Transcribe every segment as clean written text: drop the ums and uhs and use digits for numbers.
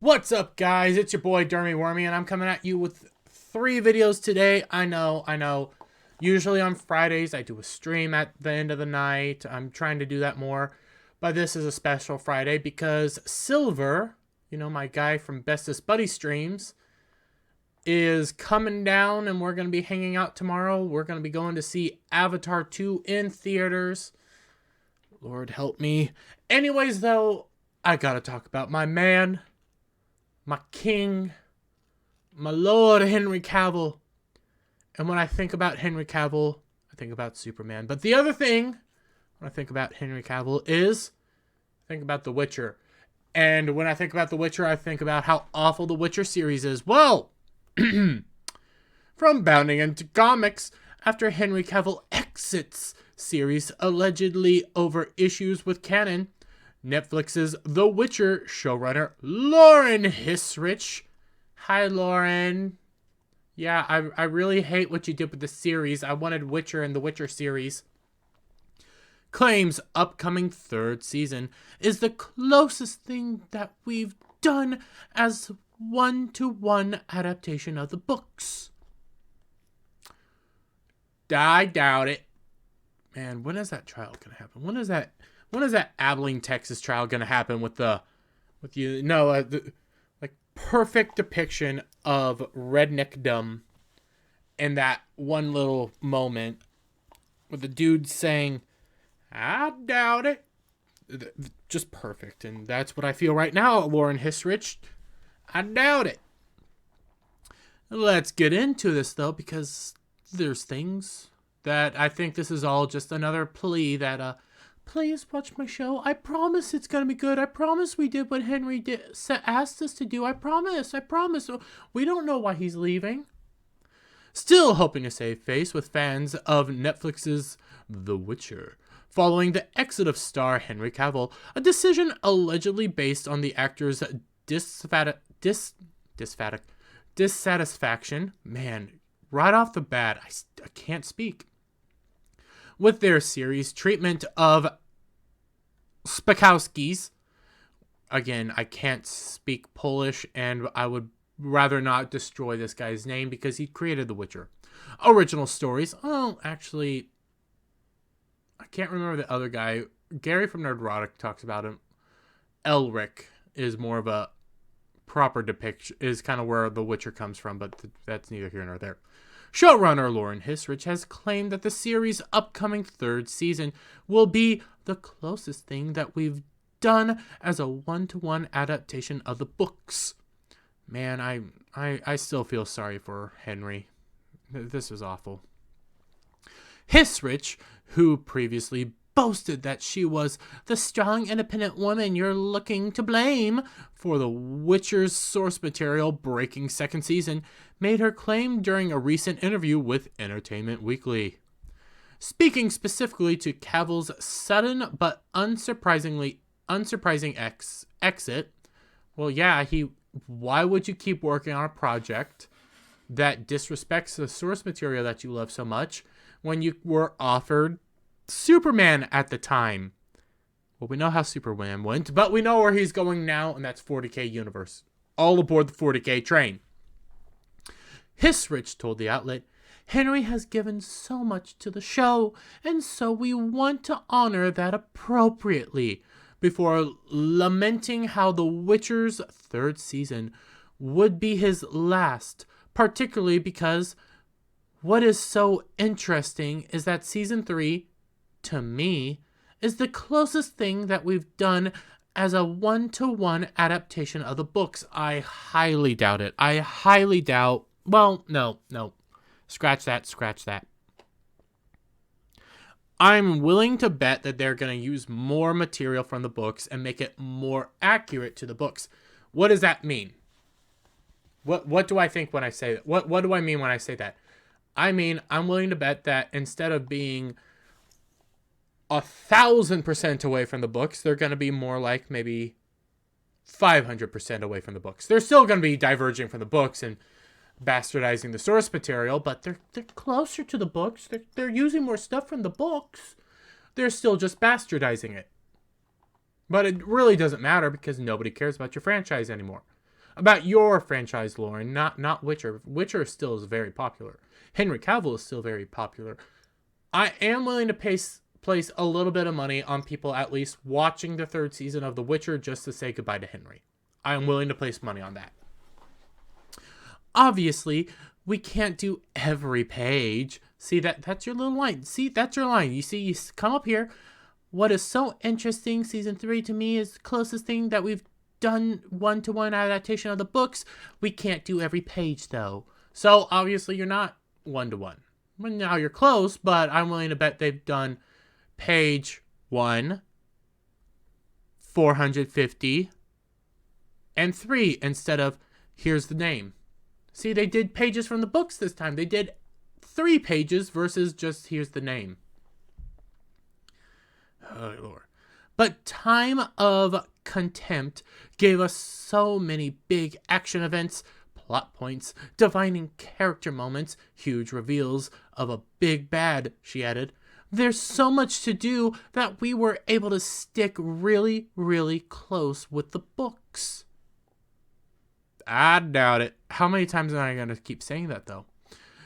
What's up, guys? It's your boy Dermy Wormy, and I'm coming at you with 3 videos today. I know. Usually on Fridays, I do a stream at the end of the night. I'm trying to do that more, but this is a special Friday because Silver, my guy from Bestest Buddy Streams, is coming down, and we're going to be hanging out tomorrow. We're going to be going to see Avatar 2 in theaters. Lord help me. Anyways, though, I gotta talk about my man, my king, my Lord Henry Cavill. And when I think about Henry Cavill, I think about Superman. But the other thing, when I think about Henry Cavill, is I think about The Witcher. And when I think about The Witcher, I think about how awful The Witcher series is. Well, from bounding into comics, after Henry Cavill exits series allegedly over issues with canon, Netflix's The Witcher showrunner Lauren Hissrich. Hi, Lauren. Yeah, I really hate what you did with the series. I wanted Witcher in the Witcher series. Claims upcoming 3rd season is the closest thing that we've done as one-to-one adaptation of the books. I doubt it. Man, when is that trial gonna happen? When is that Abilene, Texas trial gonna happen with the perfect depiction of redneckdom and that one little moment with the dude saying, "I doubt it." Just perfect, and that's what I feel right now, Lauren Hissrich. I doubt it. Let's get into this though, because there's things that I think this is all just another plea that please watch my show. I promise it's going to be good. I promise we did what Henry asked us to do. I promise. We don't know why he's leaving. Still hoping to save face with fans of Netflix's The Witcher, following the exit of star Henry Cavill, a decision allegedly based on the actor's dissatisfaction. Man, right off the bat, I can't speak. With their series treatment of Spakowski's. Again, I can't speak Polish, and I would rather not destroy this guy's name because he created The Witcher. Original stories. Oh, actually, I can't remember the other guy. Gary from Nerdrotic talks about him. Elric is more of a proper depiction, is kind of where The Witcher comes from, but that's neither here nor there. Showrunner Lauren Hissrich has claimed that the series' upcoming 3rd season will be the closest thing that we've done as a one-to-one adaptation of the books. Man, I still feel sorry for Henry. This is awful. Hissrich, who previously boasted that she was the strong, independent woman you're looking to blame for The Witcher's source material breaking 2nd season, made her claim during a recent interview with Entertainment Weekly. Speaking specifically to Cavill's sudden but unsurprising exit, well, yeah, why would you keep working on a project that disrespects the source material that you love so much when you were offered Superman at the time? Well, we know how Superman went, but we know where he's going now, and that's 40K Universe. All aboard the 40K train. Hissrich told the outlet, "Henry has given so much to the show, and so we want to honor that appropriately," before lamenting how The Witcher's 3rd season would be his last, particularly because what is so interesting is that season 3, to me, is the closest thing that we've done as a one-to-one adaptation of the books. I highly doubt it. Well, no. Scratch that. I'm willing to bet that they're going to use more material from the books and make it more accurate to the books. What does that mean? What do I think when I say that? What do I mean when I say that? I mean, I'm willing to bet that instead of being 1,000% away from the books, they're going to be more like maybe 500% away from the books. They're still going to be diverging from the books and bastardizing the source material, but they're closer to the books. They're using more stuff from the books. They're still just bastardizing it. But it really doesn't matter because nobody cares about your franchise anymore. about your franchise, Lauren, not Witcher. Witcher still is very popular. Henry Cavill is still very popular. I am willing to place a little bit of money on people at least watching the 3rd season of The Witcher just to say goodbye to Henry. I am willing to place money on that. Obviously, we can't do every page. See, that's your little line. See, that's your line. You see, you come up here. What is so interesting, season 3 to me is the closest thing that we've done one-to-one adaptation of the books. We can't do every page, though. So, obviously, you're not one-to-one. Well, now you're close, but I'm willing to bet they've done page 1, 450, and 3 instead of here's the name. See, they did pages from the books this time. They did 3 pages versus just here's the name. Oh, Lord. But Time of Contempt gave us so many big action events, plot points, defining character moments, huge reveals of a big bad, she added. There's so much to do that we were able to stick really, really close with the books. I doubt it. How many times am I going to keep saying that, though?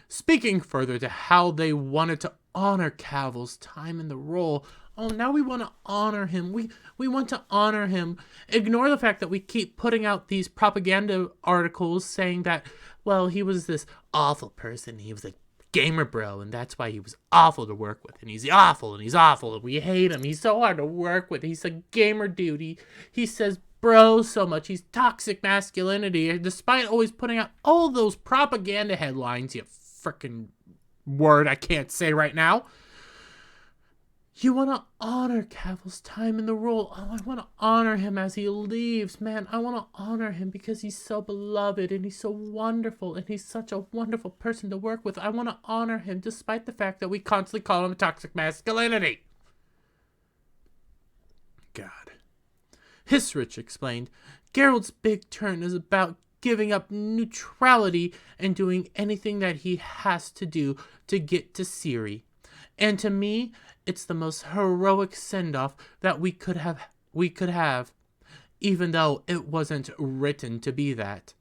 Speaking further to how they wanted to honor Cavill's time in the role, oh, now we want to honor him. We want to honor him. Ignore the fact that we keep putting out these propaganda articles saying that, well, he was this awful person. He was a gamer bro, and that's why he was awful to work with. And he's awful, and we hate him. He's so hard to work with. He's a gamer dude. He says bro so much. He's toxic masculinity, despite always putting out all those propaganda headlines, you frickin' word I can't say right now. You want to honor Cavill's time in the role. Oh, I want to honor him as he leaves. Man, I want to honor him because he's so beloved and he's so wonderful and he's such a wonderful person to work with. I want to honor him despite the fact that we constantly call him toxic masculinity. God. Hissrich explained, Geralt's big turn is about giving up neutrality and doing anything that he has to do to get to Ciri. And to me, it's the most heroic send-off that we could have, even though it wasn't written to be that.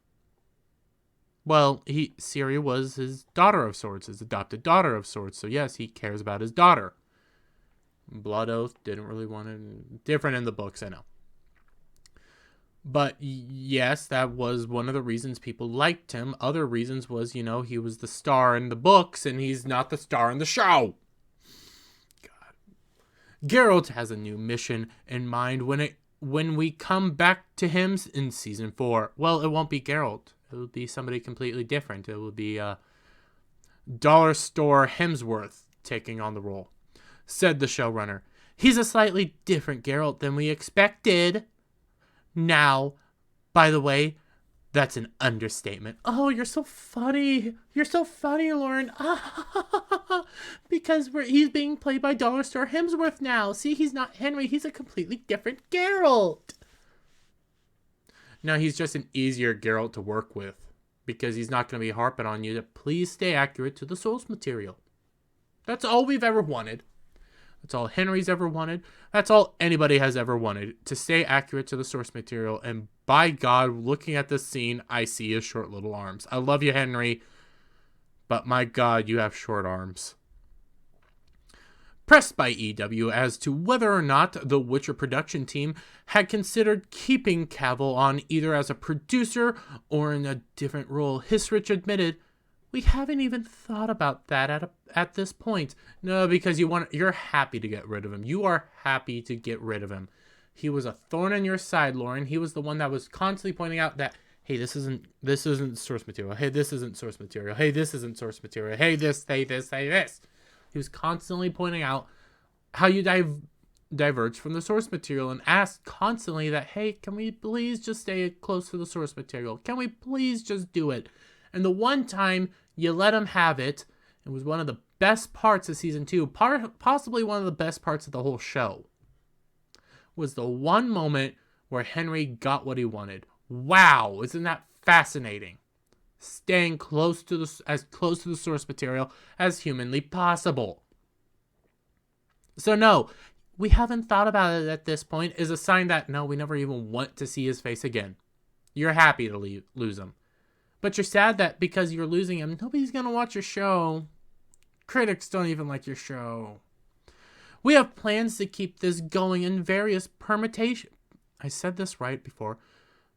Well, Ciri was his daughter of sorts, his adopted daughter of sorts, so yes, he cares about his daughter. Blood Oath didn't really want it. Different in the books, I know. But yes, that was one of the reasons people liked him. Other reasons was, he was the star in the books, and he's not the star in the show. Geralt has a new mission in mind when we come back to him in season 4. Well, it won't be Geralt. It will be somebody completely different. It will be Dollar Store Hemsworth taking on the role, said the showrunner. He's a slightly different Geralt than we expected. Now, by the way, that's an understatement. Oh, you're so funny. You're so funny, Lauren. Because he's being played by Dollar Store Hemsworth now. See, he's not Henry. He's a completely different Geralt. Now, he's just an easier Geralt to work with because he's not going to be harping on you to please stay accurate to the source material. That's all we've ever wanted. That's all Henry's ever wanted. That's all anybody has ever wanted, to stay accurate to the source material. And by God, looking at this scene, I see his short little arms. I love you, Henry, but my God, you have short arms. Pressed by EW as to whether or not the Witcher production team had considered keeping Cavill on either as a producer or in a different role, Hissrich admitted, we haven't even thought about that at this point. No, because you're happy to get rid of him. You are happy to get rid of him. He was a thorn in your side, Lauren. He was the one that was constantly pointing out that, hey, this isn't source material. Hey, this isn't source material. Hey, this isn't source material. Hey, this. He was constantly pointing out how you diverge from the source material and asked constantly that, hey, can we please just stay close to the source material? Can we please just do it? And the one time you let him have it, it was one of the best parts of season 2, possibly one of the best parts of the whole show, was the one moment where Henry got what he wanted. Wow, isn't that fascinating? Staying as close to the source material as humanly possible. So no, we haven't thought about it at this point is a sign that no, we never even want to see his face again. You're happy to lose him. But you're sad that because you're losing him, nobody's going to watch your show. Critics don't even like your show. We have plans to keep this going in various permutations. I said this right before.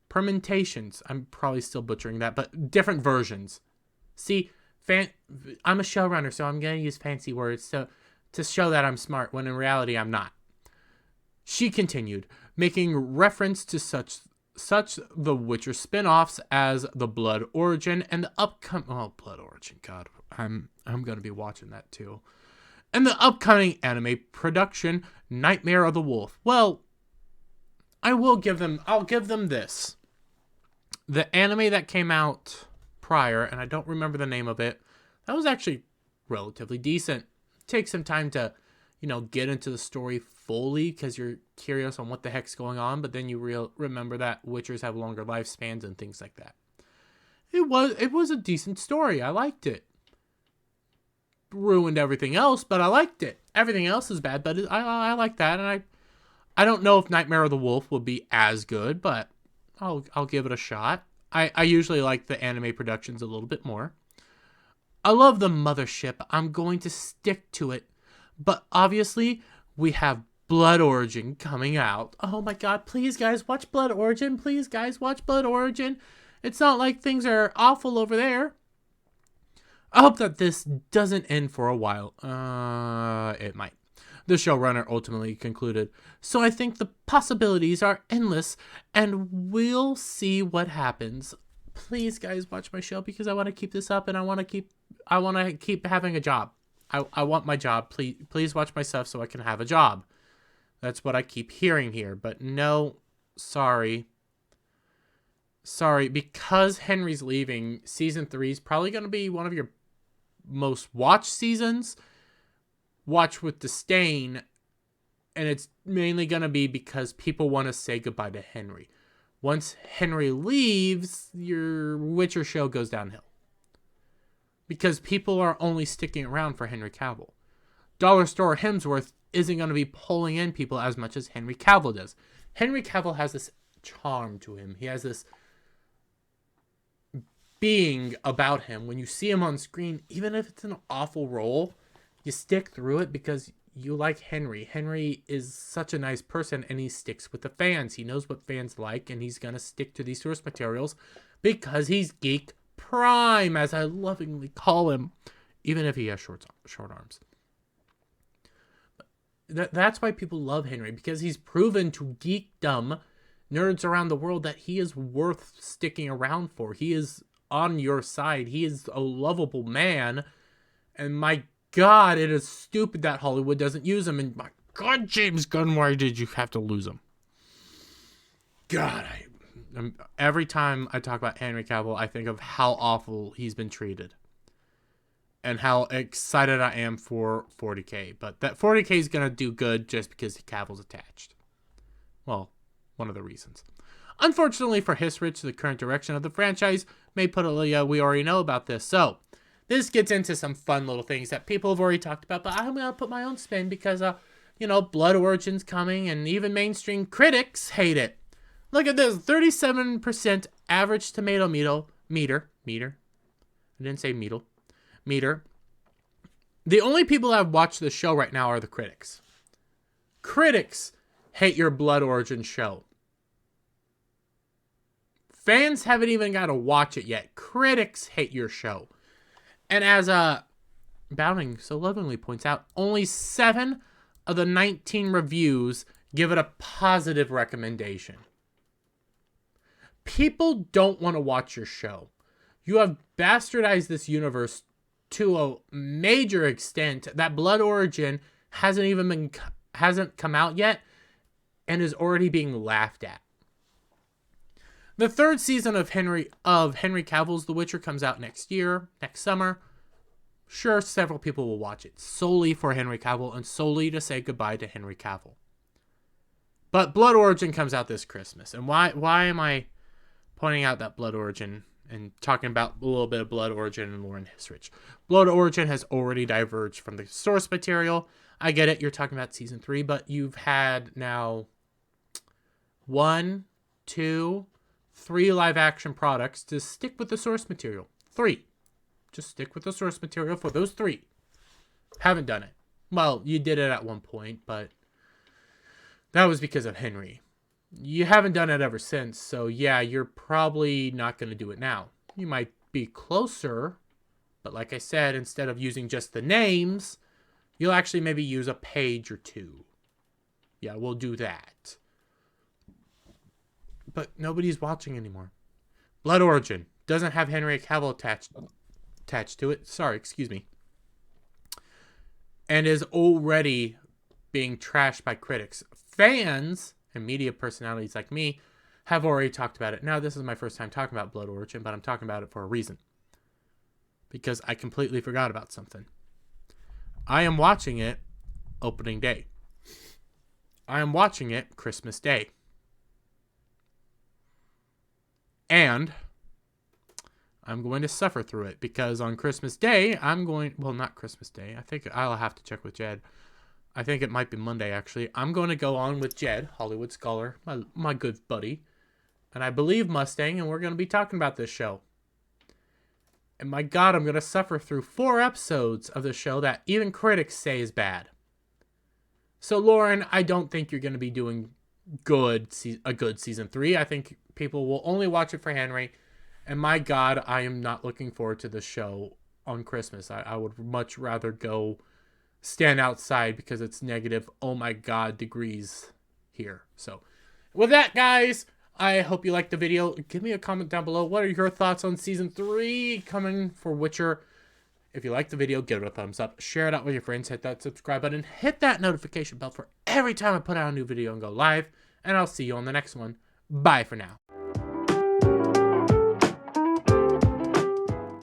Permutations. I'm probably still butchering that, but different versions. See, I'm a showrunner, so I'm going to use fancy words to show that I'm smart, when in reality I'm not. She continued, making reference to such The Witcher spin-offs as The Blood Origin and the upcoming... Oh, Blood Origin, God. I'm going to be watching that too. And the upcoming anime production, Nightmare of the Wolf. Well, I'll give them this. The anime that came out prior, and I don't remember the name of it, that was actually relatively decent. Take some time to, get into the story fully because you're curious on what the heck's going on, but then you remember that Witchers have longer lifespans and things like that. It was a decent story. I liked it. Ruined everything else, but I liked it. Everything else is bad, but I like that, and I don't know if Nightmare of the Wolf will be as good, but I'll give it a shot. I usually like the anime productions a little bit more. I love the mothership. I'm going to stick to it. But obviously, we have Blood Origin coming out. Oh my god, please guys, watch Blood Origin. Please guys, watch Blood Origin. It's not like things are awful over there. I hope that this doesn't end for a while. It might. The showrunner ultimately concluded, so I think the possibilities are endless, and we'll see what happens. Please, guys, watch my show because I want to keep this up, and I want to keep having a job. I want my job. Please watch my stuff so I can have a job. That's what I keep hearing here, but no, sorry. Sorry, because Henry's leaving, season 3 is probably going to be one of your most watched seasons. Watch with disdain, and it's mainly going to be because people want to say goodbye to Henry. Once Henry leaves, your Witcher show goes downhill. Because people are only sticking around for Henry Cavill. Dollar Store Hemsworth isn't going to be pulling in people as much as Henry Cavill does. Henry Cavill has this charm to him. He has this being about him. When you see him on screen, even if it's an awful role, you stick through it because you like Henry. Henry is such a nice person, and he sticks with the fans. He knows what fans like, and he's going to stick to these source materials because he's geek prime, as I lovingly call him, even if he has short arms. That's why people love Henry, because he's proven to geekdom nerds around the world that he is worth sticking around for. He is on your side. He is a lovable man, and my God, it is stupid that Hollywood doesn't use him. And my God, James Gunn, why did you have to lose him? God, every time I talk about Henry Cavill, I think of how awful he's been treated. And how excited I am for 40K. But that 40K is going to do good just because Cavill's attached. Well, one of the reasons. Unfortunately for Hissrich, the current direction of the franchise may put a we already know about this. So, this gets into some fun little things that people have already talked about, but I'm going to put my own spin because, Blood Origin's coming, and even mainstream critics hate it. Look at this, 37% average tomato meter. I didn't say meter. The only people that have watched the show right now are the critics. Critics hate your Blood Origin show. Fans haven't even got to watch it yet. Critics hate your show. And as Bowning so lovingly points out, only 7 of the 19 reviews give it a positive recommendation. People don't want to watch your show. You have bastardized this universe to a major extent that Blood Origin hasn't come out yet and is already being laughed at. The 3rd season of Henry Cavill's The Witcher comes out next summer. Sure, several people will watch it solely for Henry Cavill and solely to say goodbye to Henry Cavill. But Blood Origin comes out this Christmas. And why am I pointing out that Blood Origin and talking about a little bit of Blood Origin and Lauren Hissrich? Blood Origin has already diverged from the source material. I get it, you're talking about season 3, but you've had now 1, 2, 3 live-action products to stick with the source material. 3. Just stick with the source material for those 3. Haven't done it. Well, you did it at one point, but that was because of Henry. You haven't done it ever since, so yeah, you're probably not going to do it now. You might be closer, but like I said, instead of using just the names, you'll actually maybe use a page or 2. Yeah, we'll do that. But nobody's watching anymore. Blood Origin doesn't have Henry Cavill attached to it. Sorry, excuse me. And is already being trashed by critics. Fans and media personalities like me have already talked about it. Now, this is my first time talking about Blood Origin, but I'm talking about it for a reason. Because I completely forgot about something. I am watching it opening day. I am watching it Christmas Day. And I'm going to suffer through it because on Christmas Day, well, not Christmas Day. I think I'll have to check with Jed. I think it might be Monday, actually. I'm going to go on with Jed, Hollywood Scholar, my good buddy, and I believe Mustang, and we're going to be talking about this show. And my God, I'm going to suffer through 4 episodes of the show that even critics say is bad. So, Lauren, I don't think you're going to be doing a good season 3. I think people will only watch it for Henry. And my God, I am not looking forward to the show on Christmas. I would much rather go stand outside because it's negative, oh my God, degrees here. So with that, guys, I hope you liked the video. Give me a comment down below. What are your thoughts on season 3 coming for Witcher? If you liked the video, give it a thumbs up. Share it out with your friends. Hit that subscribe button. Hit that notification bell for every time I put out a new video and go live. And I'll see you on the next one. Bye for now.